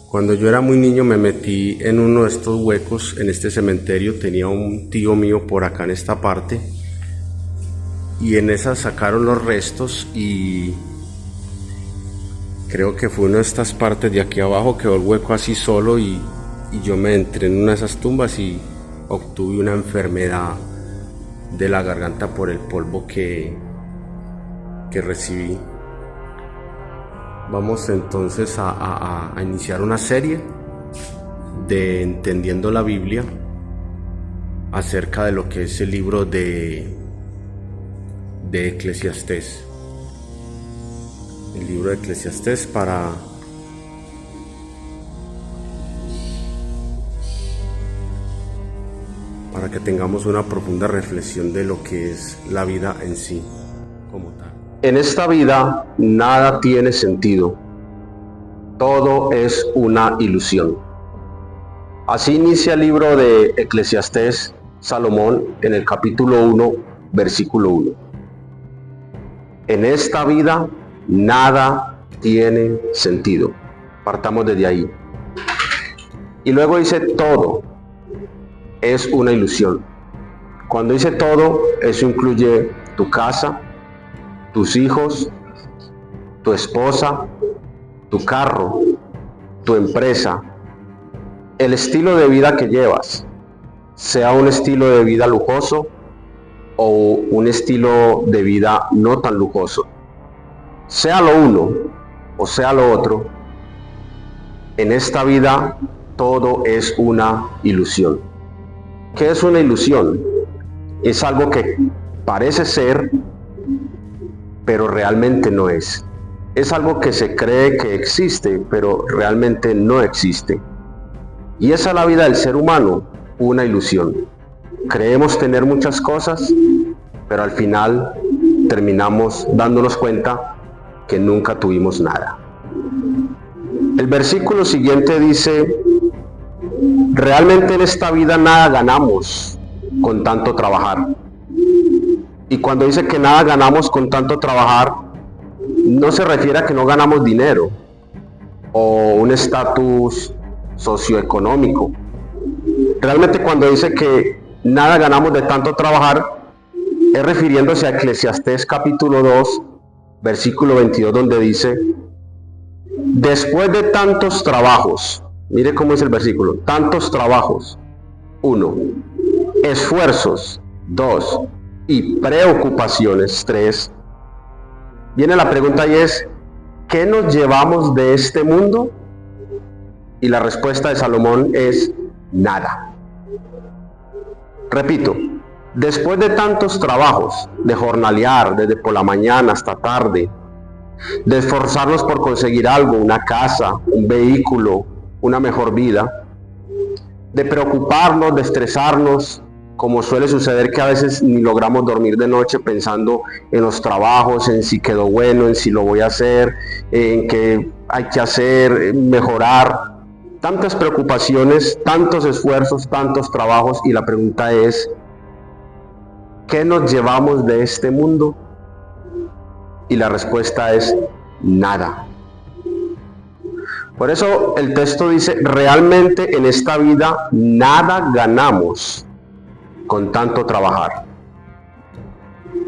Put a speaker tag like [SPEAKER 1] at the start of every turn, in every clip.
[SPEAKER 1] Cuando yo era muy niño me metí en uno de estos huecos en este cementerio. Tenía un tío mío por acá en esta parte y en esa sacaron los restos y creo que fue una de estas partes de aquí abajo, quedó el hueco así solo y yo me entré en una de esas tumbas y obtuve una enfermedad de la garganta por el polvo que recibí. Vamos entonces a iniciar una serie de Entendiendo la Biblia acerca de lo que es el libro de Eclesiastés. El libro de Eclesiastés para que tengamos una profunda reflexión de lo que es la vida en sí como tal. En esta vida nada tiene sentido, todo es una ilusión. Así inicia el libro de Eclesiastés Salomón en el capítulo 1, versículo 1. En esta vida nada tiene sentido. Partamos desde ahí. Y luego dice todo es una ilusión. Cuando dice todo, eso incluye tu casa, tus hijos, tu esposa, tu carro, tu empresa, el estilo de vida que llevas, sea un estilo de vida lujoso o un estilo de vida no tan lujoso, sea lo uno o sea lo otro, en esta vida todo es una ilusión. ¿Qué es una ilusión? Es algo que parece ser, pero realmente no es. Es algo que se cree que existe, pero realmente no existe. Y esa es la vida del ser humano, una ilusión. Creemos tener muchas cosas, pero al final terminamos dándonos cuenta que nunca tuvimos nada. El versículo siguiente dice: realmente en esta vida nada ganamos con tanto trabajar. Y cuando dice que nada ganamos con tanto trabajar, no se refiere a que no ganamos dinero o un estatus socioeconómico. Realmente cuando dice que nada ganamos de tanto trabajar, es refiriéndose a Eclesiastés capítulo 2, versículo 22, donde dice: después de tantos trabajos, mire cómo es el versículo, tantos trabajos, 1, esfuerzos, 2, y preocupaciones, 3, viene la pregunta y es: ¿qué nos llevamos de este mundo? Y la respuesta de Salomón es: nada. Repito, después de tantos trabajos, de jornalear desde por la mañana hasta tarde, de esforzarnos por conseguir algo, una casa, un vehículo, una mejor vida, de preocuparnos, de estresarnos, como suele suceder que a veces ni logramos dormir de noche pensando en los trabajos, en si quedó bueno, en si lo voy a hacer, en qué hay que hacer, mejorar. Tantas preocupaciones, tantos esfuerzos, tantos trabajos, y la pregunta es: ¿qué nos llevamos de este mundo? Y la respuesta es: nada. Por eso el texto dice: realmente en esta vida nada ganamos con tanto trabajar.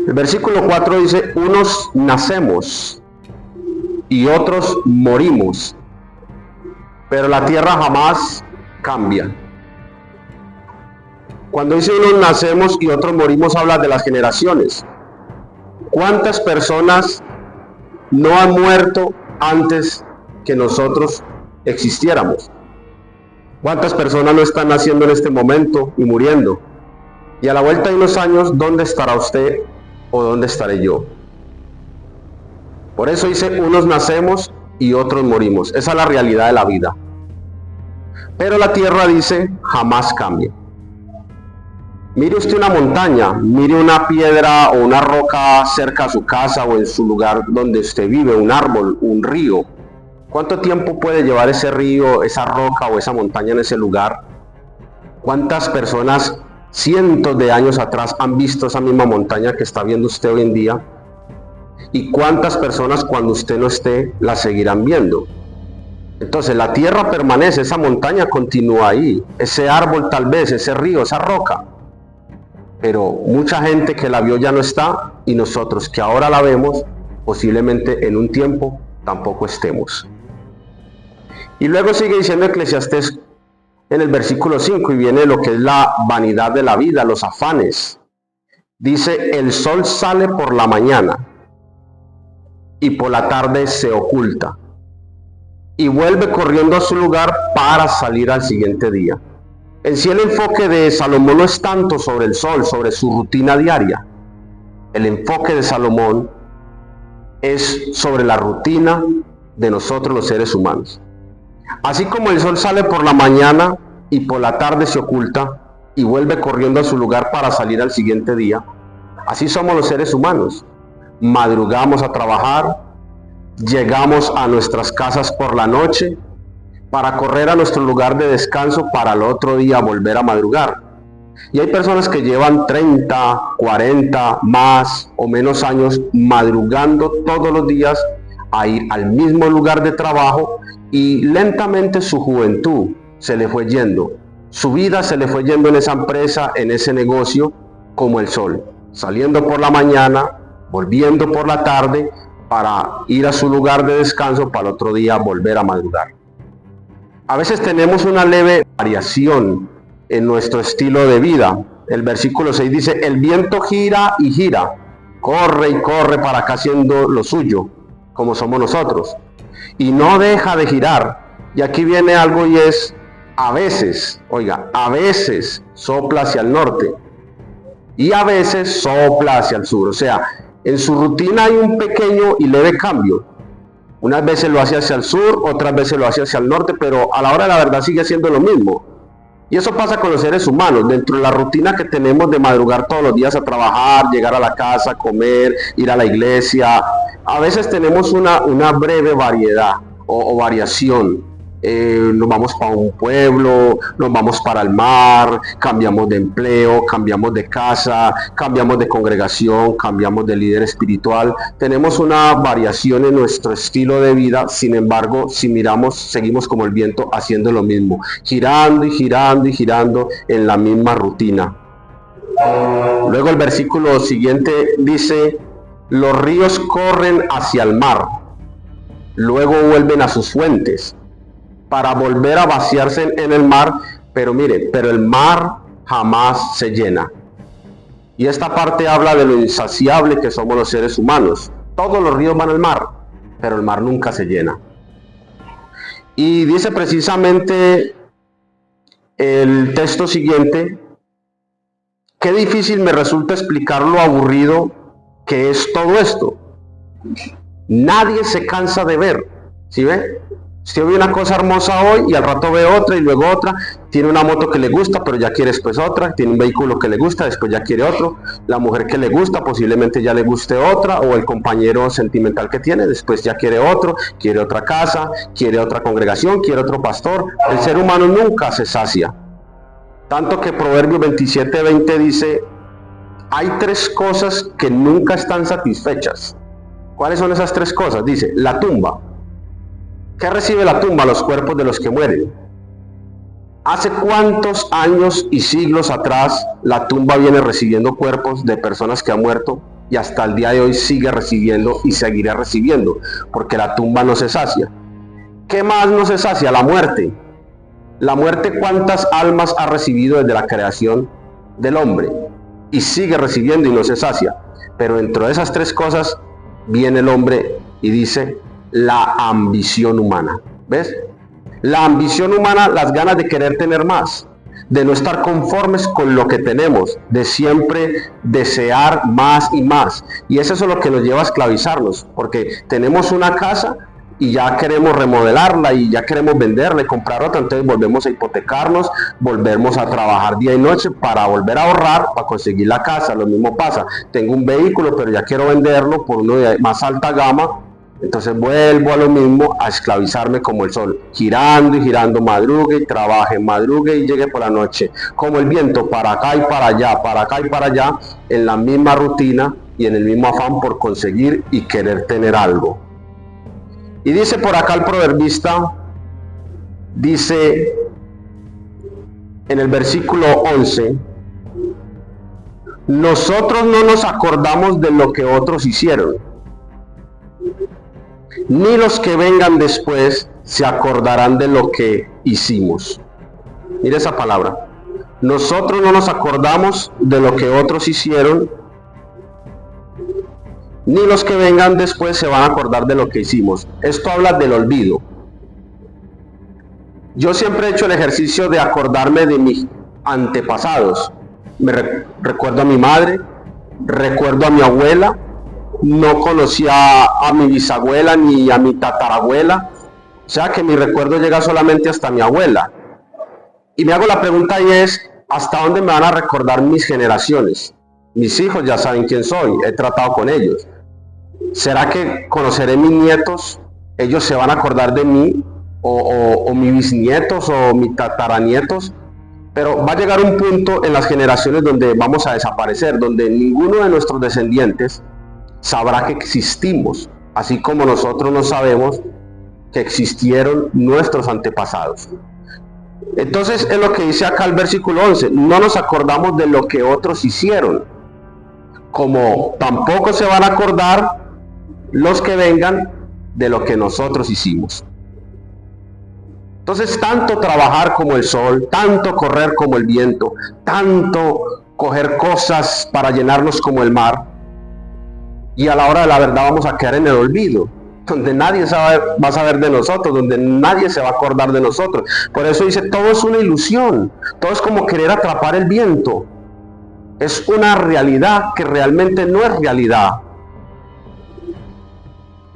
[SPEAKER 1] El versículo 4 dice: unos nacemos y otros morimos, pero la tierra jamás cambia. Cuando dice unos nacemos y otros morimos, habla de las generaciones. ¿Cuántas personas no han muerto antes que nosotros existiéramos? ¿Cuántas personas no están naciendo en este momento y muriendo? Y a la vuelta de unos años, ¿dónde estará usted o dónde estaré yo? Por eso dice: unos nacemos y otros morimos. Esa es la realidad de la vida. Pero la tierra, dice, jamás cambia. Mire usted una montaña, mire una piedra o una roca cerca a su casa o en su lugar donde usted vive, un árbol, un río. ¿Cuánto tiempo puede llevar ese río, esa roca o esa montaña en ese lugar? ¿Cuántas personas cientos de años atrás han visto esa misma montaña que está viendo usted hoy en día? ¿Y cuántas personas cuando usted no esté la seguirán viendo? Entonces la tierra permanece, esa montaña continúa ahí, ese árbol tal vez, ese río, esa roca. Pero mucha gente que la vio ya no está, y nosotros que ahora la vemos, posiblemente en un tiempo tampoco estemos. Y luego sigue diciendo Eclesiastés en el versículo 5, y viene lo que es la vanidad de la vida, los afanes. Dice, el sol sale por la mañana y por la tarde se oculta y vuelve corriendo a su lugar para salir al siguiente día. En sí el enfoque de Salomón no es tanto sobre el sol, sobre su rutina diaria. El enfoque de Salomón es sobre la rutina de nosotros los seres humanos. Así como el sol sale por la mañana y por la tarde se oculta y vuelve corriendo a su lugar para salir al siguiente día, así somos los seres humanos. Madrugamos a trabajar, llegamos a nuestras casas por la noche para correr a nuestro lugar de descanso para el otro día volver a madrugar. Y hay personas que llevan 30, 40, más o menos años madrugando todos los días a ir al mismo lugar de trabajo, y lentamente su juventud se le fue yendo, su vida se le fue yendo en esa empresa, en ese negocio, como el sol, saliendo por la mañana, volviendo por la tarde para ir a su lugar de descanso para el otro día volver a madrugar. A veces tenemos una leve variación en nuestro estilo de vida. El versículo 6 dice, el viento gira y gira, corre y corre para acá haciendo lo suyo, como somos nosotros, y no deja de girar. Y aquí viene algo, y es, a veces, oiga, a veces sopla hacia el norte y a veces sopla hacia el sur. O sea, en su rutina hay un pequeño y leve cambio. Unas veces lo hace hacia el sur, otras veces lo hace hacia el norte, pero a la hora de la verdad sigue siendo lo mismo. Y eso pasa con los seres humanos. Dentro de la rutina que tenemos de madrugar todos los días a trabajar, llegar a la casa, comer, ir a la iglesia, a veces tenemos una breve variedad o variación. Nos vamos para un pueblo, nos vamos para el mar, cambiamos de empleo, cambiamos de casa, cambiamos de congregación, cambiamos de líder espiritual. Tenemos una variación en nuestro estilo de vida. Sin embargo, si miramos, seguimos como el viento haciendo lo mismo, girando y girando y girando en la misma rutina. Luego el versículo siguiente dice, los ríos corren hacia el mar, luego vuelven a sus fuentes para volver a vaciarse en el mar, pero mire, pero el mar jamás se llena. Y esta parte habla de lo insaciable que somos los seres humanos. Todos los ríos van al mar, pero el mar nunca se llena. Y dice precisamente el texto siguiente, qué difícil me resulta explicar lo aburrido que es todo esto. Nadie se cansa de ver, ¿sí ve? Usted ve una cosa hermosa hoy y al rato ve otra y luego otra. Tiene una moto que le gusta, pero ya quiere después otra. Tiene un vehículo que le gusta, después ya quiere otro. La mujer que le gusta, posiblemente ya le guste otra. O el compañero sentimental que tiene, después ya quiere otro. Quiere otra casa, quiere otra congregación, quiere otro pastor. El ser humano nunca se sacia. Tanto que Proverbios 27:20 dice, hay tres cosas que nunca están satisfechas. ¿Cuáles son esas tres cosas? Dice, la tumba. ¿Qué recibe la tumba? Los cuerpos de los que mueren. ¿Hace cuántos años y siglos atrás la tumba viene recibiendo cuerpos de personas que han muerto? Y hasta el día de hoy sigue recibiendo y seguirá recibiendo, porque la tumba no se sacia. ¿Qué más no se sacia? La muerte. La muerte, ¿cuántas almas ha recibido desde la creación del hombre? Y sigue recibiendo y no se sacia. Pero dentro de esas tres cosas viene el hombre y dice, la ambición humana. ¿Ves? La ambición humana, las ganas de querer tener más, de no estar conformes con lo que tenemos, de siempre desear más y más. Y eso es lo que nos lleva a esclavizarnos, porque tenemos una casa y ya queremos remodelarla y ya queremos venderla y comprar otra, entonces volvemos a hipotecarnos, volvemos a trabajar día y noche para volver a ahorrar, para conseguir la casa. Lo mismo pasa, tengo un vehículo pero ya quiero venderlo por uno de más alta gama, entonces vuelvo a lo mismo, a esclavizarme como el sol, girando y girando, madrugue y trabaje, madrugue y llegue por la noche, como el viento, para acá y para allá, para acá y para allá, en la misma rutina y en el mismo afán por conseguir y querer tener algo. Y dice por acá el proverbista, dice en el versículo 11, nosotros no nos acordamos de lo que otros hicieron, ni los que vengan después se acordarán de lo que hicimos. Mira esa palabra. Nosotros no nos acordamos de lo que otros hicieron, ni los que vengan después se van a acordar de lo que hicimos. Esto habla del olvido. Yo siempre he hecho el ejercicio de acordarme de mis antepasados. Recuerdo a mi madre, recuerdo a mi abuela, no conocía a mi bisabuela ni a mi tatarabuela, o sea que mi recuerdo llega solamente hasta mi abuela. Y me hago la pregunta y es, ¿hasta dónde me van a recordar mis generaciones? Mis hijos ya saben quién soy, he tratado con ellos. ¿Será que conoceré mis nietos? ¿Ellos se van a acordar de mí? ¿O mis bisnietos o mis tataranietos? Pero va a llegar un punto en las generaciones donde vamos a desaparecer, donde ninguno de nuestros descendientes sabrá que existimos, así como nosotros no sabemos que existieron nuestros antepasados. Entonces es lo que dice acá el versículo 11, no nos acordamos de lo que otros hicieron, como tampoco se van a acordar los que vengan de lo que nosotros hicimos. Entonces, tanto trabajar como el sol, tanto correr como el viento, tanto coger cosas para llenarnos como el mar, y a la hora de la verdad vamos a quedar en el olvido, donde nadie va a saber de nosotros, donde nadie se va a acordar de nosotros. Por eso dice, todo es una ilusión, todo es como querer atrapar el viento. Es una realidad que realmente no es realidad.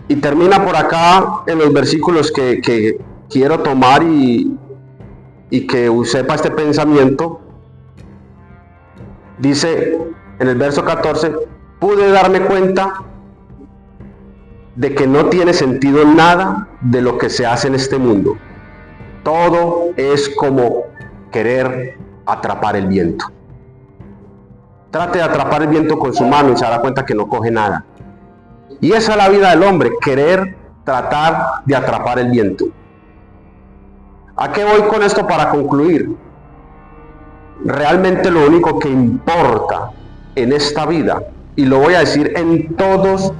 [SPEAKER 1] Y termina por acá en los versículos que quiero tomar y que sepa este pensamiento. Dice en el verso 14, pude darme cuenta de que no tiene sentido nada de lo que se hace en este mundo. Todo es como querer atrapar el viento. Trate de atrapar el viento con su mano y se dará cuenta que no coge nada. Y esa es la vida del hombre, querer tratar de atrapar el viento. ¿A qué voy con esto para concluir? Realmente lo único que importa en esta vida, y lo voy a decir en todos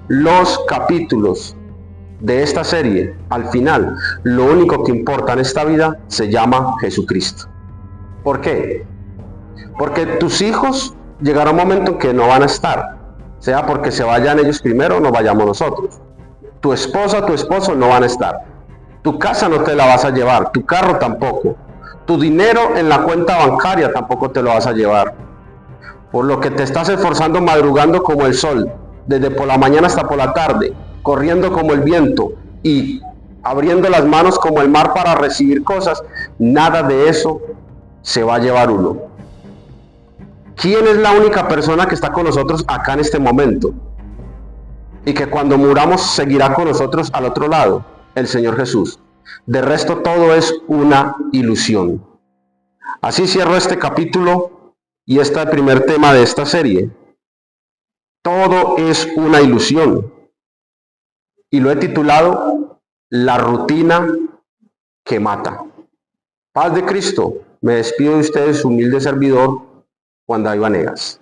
[SPEAKER 1] los capítulos de esta serie, al final, lo único que importa en esta vida se llama Jesucristo. ¿Por qué? Porque tus hijos llegará un momento en que no van a estar, sea porque se vayan ellos primero o nos vayamos nosotros. Tu esposa, tu esposo no van a estar. Tu casa no te la vas a llevar, tu carro tampoco. Tu dinero en la cuenta bancaria tampoco te lo vas a llevar. Por lo que te estás esforzando madrugando como el sol, desde por la mañana hasta por la tarde, corriendo como el viento y abriendo las manos como el mar para recibir cosas, nada de eso se va a llevar uno. ¿Quién es la única persona que está con nosotros acá en este momento? Y que cuando muramos seguirá con nosotros al otro lado, el Señor Jesús. De resto todo es una ilusión. Así cierro este capítulo y este es el primer tema de esta serie. Todo es una ilusión. Y lo he titulado La rutina que mata. Paz de Cristo. Me despido de ustedes, su humilde servidor, Juan David Vanegas.